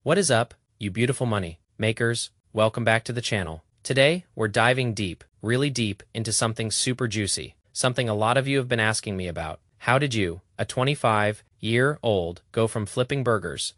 What is up, you beautiful money makers? Welcome back to the channel. Today, we're diving deep, really deep, into something super juicy, something a lot of you have been asking me about. How did you, a 25-year-old, go from flipping burgers,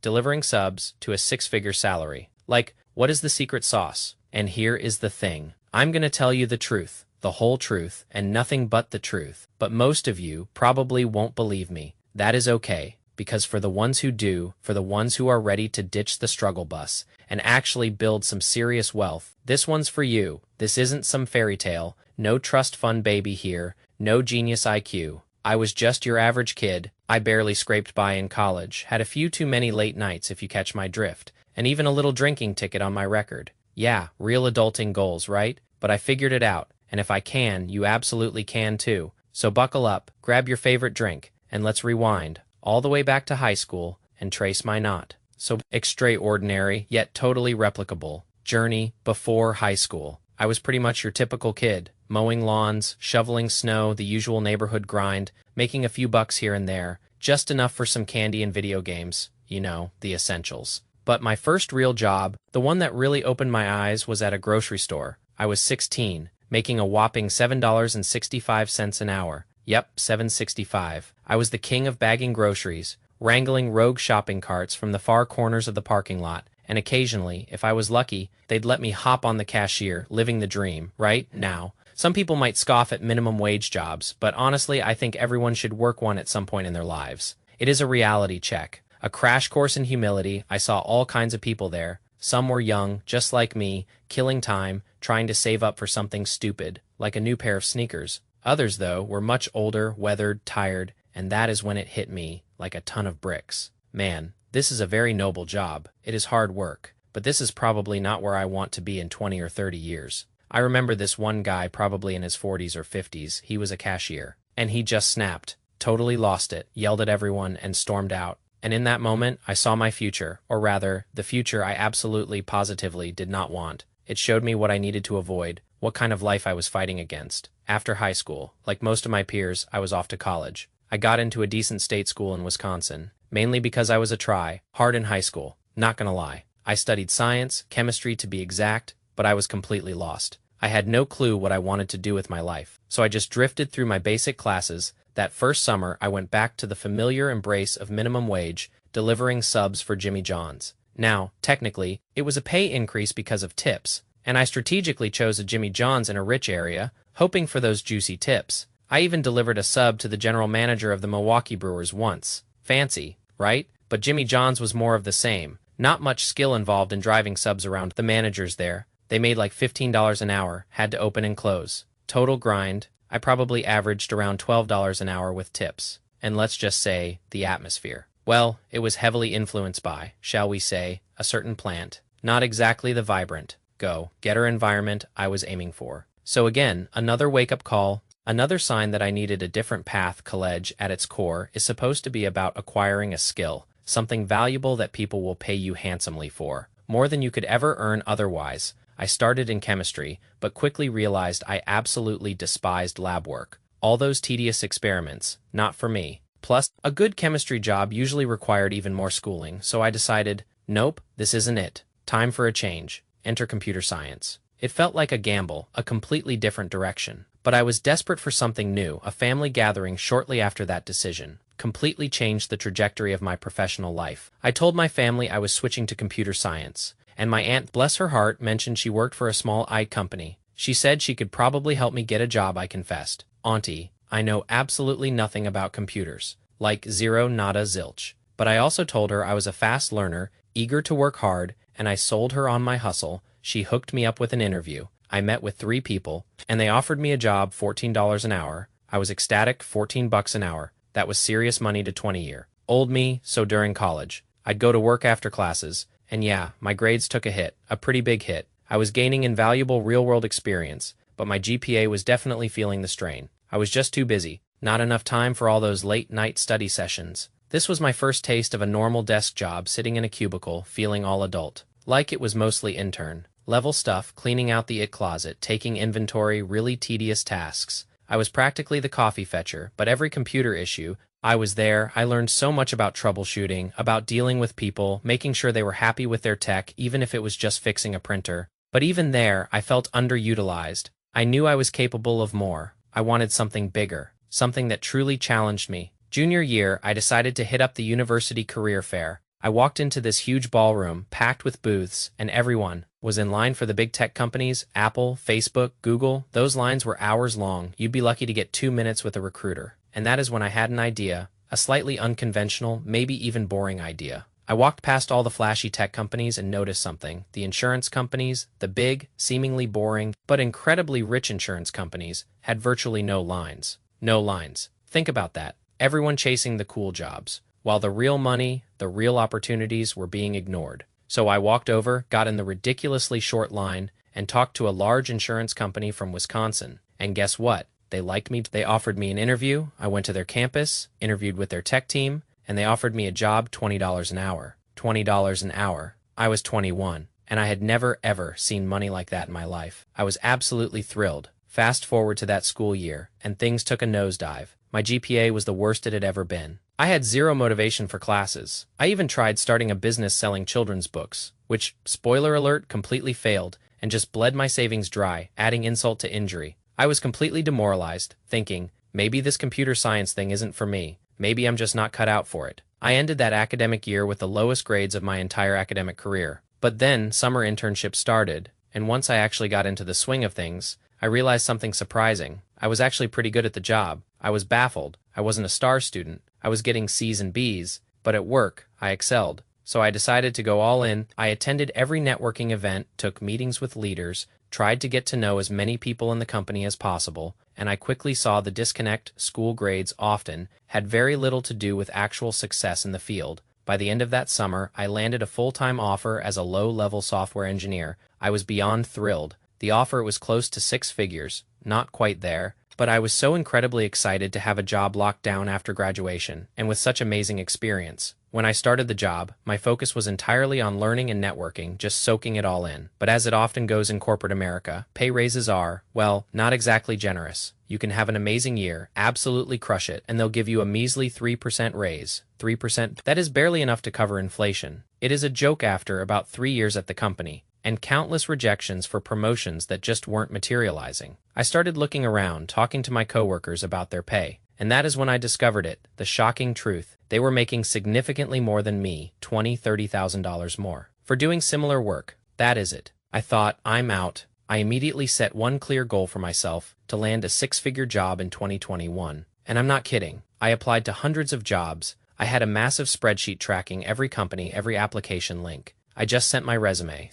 delivering subs, to a six-figure salary? Like, what is the secret sauce? And here is the thing. I'm gonna tell you the truth, the whole truth, and nothing but the truth. But most of you probably won't believe me. That is okay. Because for the ones who do, for the ones who are ready to ditch the struggle bus and actually build some serious wealth, this one's for you. This isn't some fairy tale, no trust fund baby here, no genius IQ. I was just your average kid. I barely scraped by in college, had a few too many late nights if you catch my drift, and even a little drinking ticket on my record. Yeah, real adulting goals, right? But I figured it out, and if I can, you absolutely can too. So buckle up, grab your favorite drink, and let's rewind all the way back to high school and trace my not so extraordinary yet totally replicable journey before high school. I was pretty much your typical kid, mowing lawns, shoveling snow, the usual neighborhood grind, making a few bucks here and there, just enough for some candy and video games, you know, the essentials. But my first real job, the one that really opened my eyes, was at a grocery store. I was 16, making a whopping $7.65 an hour. Yep, $7.65. I was the king of bagging groceries, wrangling rogue shopping carts from the far corners of the parking lot, and occasionally, if I was lucky, they'd let me hop on the cashier, living the dream, right? Now, some people might scoff at minimum wage jobs, but honestly, I think everyone should work one at some point in their lives. It is a reality check, a crash course in humility. I saw all kinds of people there. Some were young, just like me, killing time, trying to save up for something stupid, like a new pair of sneakers. Others, though, were much older, weathered, tired, and that is when it hit me like a ton of bricks. Man, this is a very noble job. It is hard work, but this is probably not where I want to be in 20 or 30 years. I remember this one guy, probably in his 40s or 50s. He was a cashier, and he just snapped, totally lost it, yelled at everyone, and stormed out. And in that moment, I saw my future, or rather, the future I absolutely, positively did not want. It showed me what I needed to avoid, what kind of life I was fighting against. After high school, like most of my peers, I was off to college. I got into a decent state school in Wisconsin, mainly because I was a try-hard in high school. Not gonna lie. I studied science, chemistry to be exact, but I was completely lost. I had no clue what I wanted to do with my life, so I just drifted through my basic classes. That first summer, I went back to the familiar embrace of minimum wage, delivering subs for Jimmy John's. Now, technically, it was a pay increase because of tips, and I strategically chose a Jimmy John's in a rich area, hoping for those juicy tips. I even delivered a sub to the general manager of the Milwaukee Brewers once. Fancy, right? But Jimmy John's was more of the same. Not much skill involved in driving subs around. The managers there, they made like $15 an hour, had to open and close. Total grind. I probably averaged around $12 an hour with tips. And let's just say, the atmosphere. Well, it was heavily influenced by, shall we say, a certain plant. Not exactly the vibrant, go-getter environment I was aiming for. So again, another wake-up call, another sign that I needed a different path. College, at its core, is supposed to be about acquiring a skill, something valuable that people will pay you handsomely for, more than you could ever earn otherwise. I started in chemistry, but quickly realized I absolutely despised lab work. All those tedious experiments, not for me. Plus, a good chemistry job usually required even more schooling, so I decided, nope, this isn't it. Time for a change. Enter computer science. It felt like a gamble, a completely different direction. But I was desperate for something new. A family gathering shortly after that decision completely changed the trajectory of my professional life. I told my family I was switching to computer science, and my aunt, bless her heart, mentioned she worked for a small IT company. She said she could probably help me get a job. I confessed, Auntie, I know absolutely nothing about computers. Like zero, nada, zilch. But I also told her I was a fast learner, eager to work hard, and I sold her on my hustle. She hooked me up with an interview. I met with 3 people, and they offered me a job, $14 an hour. I was ecstatic. $14 an hour. That was serious money to 20-year-old me. So during college, I'd go to work after classes, and yeah, my grades took a hit, a pretty big hit. I was gaining invaluable real-world experience, but my GPA was definitely feeling the strain. I was just too busy. Not enough time for all those late-night study sessions. This was my first taste of a normal desk job, sitting in a cubicle, feeling all adult. Like it was mostly intern-level stuff, cleaning out the IT closet, taking inventory, really tedious tasks. I was practically the coffee fetcher, but every computer issue, I was there, I learned so much about troubleshooting, about dealing with people, making sure they were happy with their tech, even if it was just fixing a printer. But even there, I felt underutilized. I knew I was capable of more. I wanted something bigger, something that truly challenged me. Junior year, I decided to hit up the university career fair. I walked into this huge ballroom, packed with booths, and everyone was in line for the big tech companies, Apple, Facebook, Google. Those lines were hours long. You'd be lucky to get 2 minutes with a recruiter. And that is when I had an idea, a slightly unconventional, maybe even boring idea. I walked past all the flashy tech companies and noticed something. The insurance companies, the big, seemingly boring, but incredibly rich insurance companies, had virtually no lines. No lines. Think about that. Everyone chasing the cool jobs, while the real money, the real opportunities were being ignored. So I walked over, got in the ridiculously short line, and talked to a large insurance company from Wisconsin. And guess what? They liked me. They offered me an interview. I went to their campus, interviewed with their tech team, and they offered me a job, $20 an hour. $20 an hour. I was 21, and I had never ever seen money like that in my life. I was absolutely thrilled. Fast forward to that school year, and things took a nosedive. My GPA was the worst it had ever been. I had zero motivation for classes. I even tried starting a business selling children's books, which, spoiler alert, completely failed, and just bled my savings dry, adding insult to injury. I was completely demoralized, thinking, maybe this computer science thing isn't for me. Maybe I'm just not cut out for it. I ended that academic year with the lowest grades of my entire academic career. But then summer internships started, and once I actually got into the swing of things, I realized something surprising. I was actually pretty good at the job. I was baffled. I wasn't a star student. I was getting C's and B's, but at work, I excelled. So I decided to go all in. I attended every networking event, took meetings with leaders, tried to get to know as many people in the company as possible, and I quickly saw the disconnect. School grades often had very little to do with actual success in the field. By the end of that summer, I landed a full-time offer as a low-level software engineer. I was beyond thrilled. The offer was close to 6 figures, not quite there, but I was so incredibly excited to have a job locked down after graduation, and with such amazing experience. When I started the job, my focus was entirely on learning and networking, just soaking it all in. But as it often goes in corporate America, pay raises are, well, not exactly generous. You can have an amazing year, absolutely crush it, and they'll give you a measly 3% raise. 3%? That is barely enough to cover inflation. It is a joke after about 3 years at the company, and countless rejections for promotions that just weren't materializing. I started looking around, talking to my coworkers about their pay. And that is when I discovered it, the shocking truth. They were making significantly more than me, $20,000, $30,000 more, for doing similar work. That is it. I thought, I'm out. I immediately set one clear goal for myself, to land a 6-figure job in 2021. And I'm not kidding. I applied to hundreds of jobs. I had a massive spreadsheet tracking every company, every application link. I just sent my resume,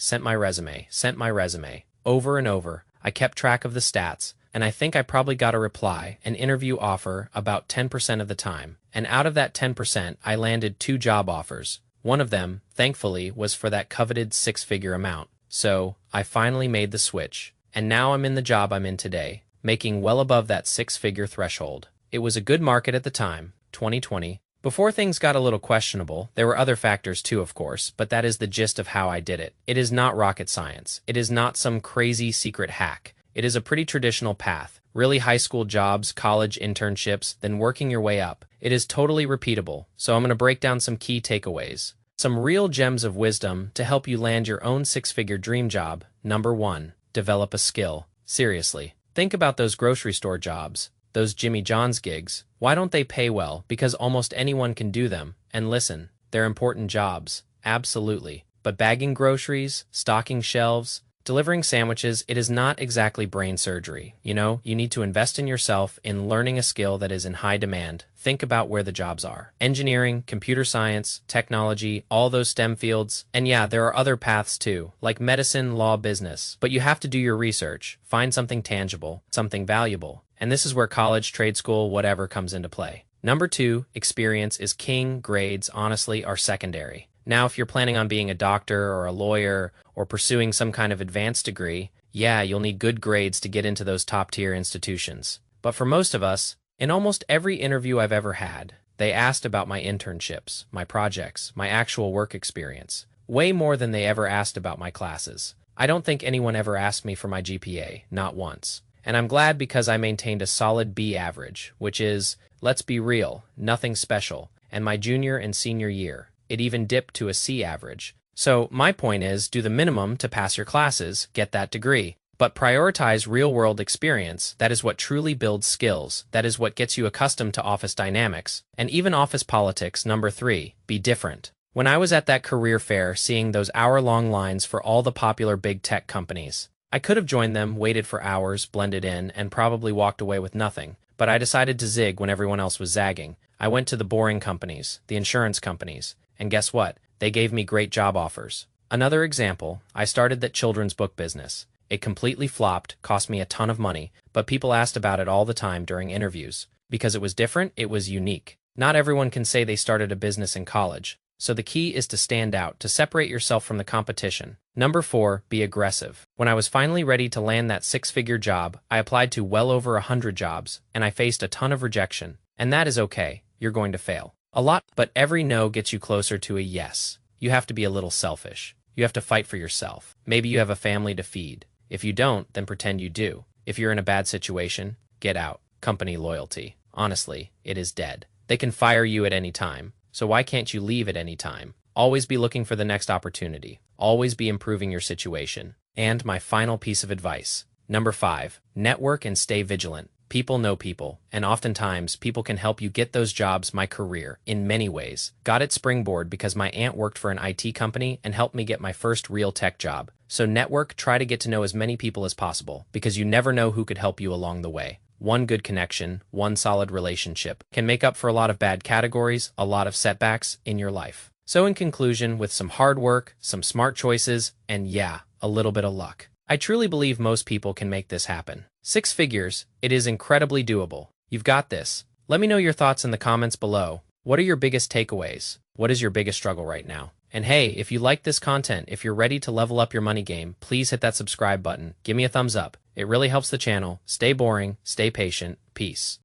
over and over. I kept track of the stats, and I think I probably got a reply, an interview offer, about 10% of the time. And out of that 10%, I landed 2 job offers. One of them, thankfully, was for that coveted 6-figure amount. So, I finally made the switch. And now I'm in the job I'm in today, making well above that 6-figure threshold. It was a good market at the time, 2020. Before things got a little questionable, there were other factors too, of course, but that is the gist of how I did it. It is not rocket science. It is not some crazy secret hack. It is a pretty traditional path. Really high school jobs, college internships, then working your way up. It is totally repeatable, so I'm going to break down some key takeaways. Some real gems of wisdom to help you land your own 6-figure dream job. Number 1. Develop a skill. Seriously. Think about those grocery store jobs. Those Jimmy John's gigs. Why don't they pay well? Because almost anyone can do them. And listen, they're important jobs. Absolutely. But bagging groceries, stocking shelves, delivering sandwiches, it is not exactly brain surgery. You know, you need to invest in yourself, in learning a skill that is in high demand. Think about where the jobs are. Engineering, computer science, technology, all those STEM fields. And yeah, there are other paths too, like medicine, law, business. But you have to do your research, find something tangible, something valuable. And this is where college, trade school, whatever comes into play. Number 2, experience is king. Grades, honestly, are secondary. Now, if you're planning on being a doctor or a lawyer or pursuing some kind of advanced degree, yeah, you'll need good grades to get into those top-tier institutions. But for most of us, in almost every interview I've ever had, they asked about my internships, my projects, my actual work experience, way more than they ever asked about my classes. I don't think anyone ever asked me for my GPA, not once. And I'm glad because I maintained a solid B average, which is let's be real, nothing special. And my junior and senior year, it even dipped to a C average. So my point is, do the minimum to pass your classes, get that degree. But prioritize real-world experience. That is what truly builds skills. That is what gets you accustomed to office dynamics. And even office politics. Number 3, be different. When I was at that career fair seeing those hour-long lines for all the popular big tech companies, I could have joined them, waited for hours, blended in, and probably walked away with nothing. But I decided to zig when everyone else was zagging. I went to the boring companies, the insurance companies, and guess what? They gave me great job offers. Another example, I started that children's book business. It completely flopped, cost me a ton of money, but people asked about it all the time during interviews. Because it was different, it was unique. Not everyone can say they started a business in college. So the key is to stand out, to separate yourself from the competition. Number 4, be aggressive. When I was finally ready to land that 6-figure job, I applied to well over 100 jobs, and I faced a ton of rejection. And that is okay, you're going to fail. A lot, but every no gets you closer to a yes. You have to be a little selfish. You have to fight for yourself. Maybe you have a family to feed. If you don't, then pretend you do. If you're in a bad situation, get out. Company loyalty. Honestly, it is dead. They can fire you at any time. So why can't you leave at any time? Always be looking for the next opportunity. Always be improving your situation. And my final piece of advice. Number 5, network and stay vigilant. People know people, and oftentimes people can help you get those jobs. My career, in many ways, got its springboard because my aunt worked for an IT company and helped me get my first real tech job. So network, try to get to know as many people as possible, because you never know who could help you along the way. One good connection, one solid relationship, can make up for a lot of bad categories, a lot of setbacks in your life. So in conclusion, with some hard work, some smart choices, and yeah, a little bit of luck, I truly believe most people can make this happen. 6 figures, it is incredibly doable. You've got this. Let me know your thoughts in the comments below. What are your biggest takeaways? What is your biggest struggle right now? And hey, if you like this content, if you're ready to level up your money game, please hit that subscribe button. Give me a thumbs up. It really helps the channel. Stay boring, stay patient. Peace.